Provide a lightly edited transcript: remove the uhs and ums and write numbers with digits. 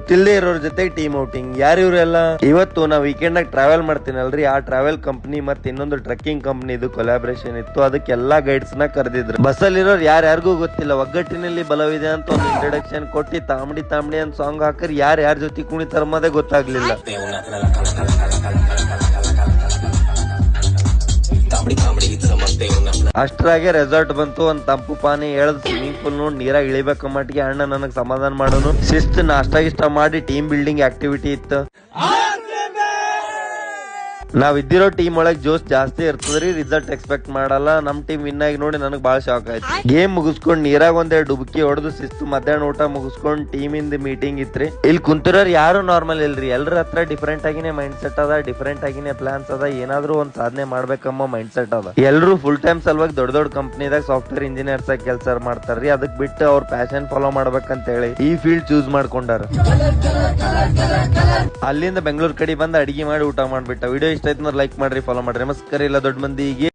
ಗೊತ್ತಿಲ್ಲದೆ ಇರೋರ್ ಜೊತೆ ಟೀಮ್ ಔಟಿಂಗ್. ಯಾರು ಇವರೆಲ್ಲ? ಇವತ್ತು ನಾ ವೀಕೆಂಡ್ ನಾಗ ಟ್ರಾವೆಲ್ ಮಾಡ್ತೀನಲ್ರಿ, ಆ ಟ್ರಾವೆಲ್ ಕಂಪನಿ ಮತ್ತೆ ಇನ್ನೊಂದು ಟ್ರೆಕ್ಕಿಂಗ್ ಕಂಪನಿ ಇದು ಕೊಲಾಬ್ರೇಷನ್ ಇತ್ತು. ಅದಕ್ಕೆ ಎಲ್ಲಾ ಗೈಡ್ಸ್ ನ ಕರೆದಿದ್ರು. ಬಸ್ಸಲ್ಲಿರೋರು ಯಾರ್ಯಾರಿಗೂ ಗೊತ್ತಿಲ್ಲ. ಒಗ್ಗಟ್ಟಿನಲ್ಲಿ ಬಲವಿದೆ ಅಂತ ಒಂದು ಇಂಟ್ರೊಡಕ್ಷನ್ ಕೊಟ್ಟಿ ತಾಂಬಡಿ ತಾಂಬಡಿ ಅಂತ ಸಾಂಗ್ ಹಾಕರ್ ಯಾರ ಜೊತೆ ಕುಣಿತಾರ ಅನ್ನೋದೇ ಗೊತ್ತಾಗ್ಲಿಲ್ಲ. ಅಷ್ಟ್ರಾಗೆ ರೆಸಾರ್ಟ್ ಬಂತು. ಒಂದ್ ತಂಪು ಪಾನಿ ಎಳ್ದ್ ಸ್ವಿಮ್ಮಿಂಗ್ ಪೂಲ್ ನೋಡಿ ನೀರಾಗ ಇಳಿಬೇಕ ಮಟ್ಟಿಗೆ ಅಣ್ಣ ನನಗ್ ಸಮಾಧಾನ ಮಾಡೋನು. ಶಿಸ್ತು ನಾಷ್ಟ ಗಿಷ್ಟ ಮಾಡಿ ಟೀಮ್ ಬಿಲ್ಡಿಂಗ್ ಆಕ್ಟಿವಿಟಿ ಇತ್ತು. ನಾವ್ ಇದ್ದಿರೋ ಟೀಮ್ ಒಳಗ್ ಜೋಶ್ ಜಾಸ್ತಿ ಇರ್ತದ್ರಿ. ರಿಸಲ್ಟ್ ಎಕ್ಸ್ಪೆಕ್ಟ್ ಮಾಡಲ್ಲ. ನಮ್ ಟೀಮ್ ವಿನ್ ಆಗಿ ನೋಡಿ ನನಗ್ ಬಾಳ ಶಾಕ್ ಆಯ್ತು. ಗೇಮ್ ಮುಗಿಸ್ಕೊಂಡ್ ನೀರಾಗ ಒಂದೆರಡು ಡುಬುಕಿ ಹೊಡೆದು ಶಿಸ್ತು ಮಧ್ಯಾಹ್ನ ಊಟ ಮುಗಿಸ್ಕೊಂಡ್ ಟೀಮ್ ಇಂದ ಮೀಟಿಂಗ್ ಇತ್ರಿ. ಇಲ್ಲಿ ಕುಂತಿರೋರು ಯಾರು ನಾರ್ಮಲ್ ಇಲ್ರಿ. ಎಲ್ರ ಹತ್ರ ಡಿಫರೆಂಟ್ ಆಗಿನೇ ಮೈಂಡ್ ಸೆಟ್ ಅದ, ಡಿಫರೆಂಟ್ ಆಗಿನೇ ಪ್ಲಾನ್ಸ್ ಅದ. ಏನಾದ್ರು ಒಂದ್ ಸಾಧನೆ ಮಾಡ್ಬೇಕಮ್ಮ ಮೈಂಡ್ ಸೆಟ್ ಅದ. ಎಲ್ರು ಫುಲ್ ಟೈಮ್ ಸಲುವಾಗಿ ದೊಡ್ಡ ದೊಡ್ಡ ಕಂಪನಿದಾಗ ಸಾಫ್ಟ್ವೇರ್ ಇಂಜಿನಿಯರ್ಸ್ ಆಗಿ ಕೆಲಸ ಮಾಡ್ತಾರ್ರಿ. ಅದಕ್ ಬಿಟ್ಟು ಅವ್ರ ಪ್ಯಾಷನ್ ಫಾಲೋ ಮಾಡ್ಬೇಕಂತ ಹೇಳಿ ಈ ಫೀಲ್ಡ್ ಚೂಸ್ ಮಾಡ್ಕೊಂಡಾರ. ಅಲ್ಲಿಂದ ಬೆಂಗಳೂರು ಕಡೆ ಬಂದು ಅಡಿಗೆ ಮಾಡಿ ಊಟ ಮಾಡ್ಬಿಟ್ಟ. ವಿಡಿಯೋ ಇಷ್ಟ ಆಯ್ತು ಲೈಕ್ ಮಾಡ್ರಿ, ಫಾಲೋ ಮಾಡ್ರಿ. ನಮಸ್ಕಾರ ಇಲ್ಲ ದೊಡ್ಡ ಮಂದಿಗೆ.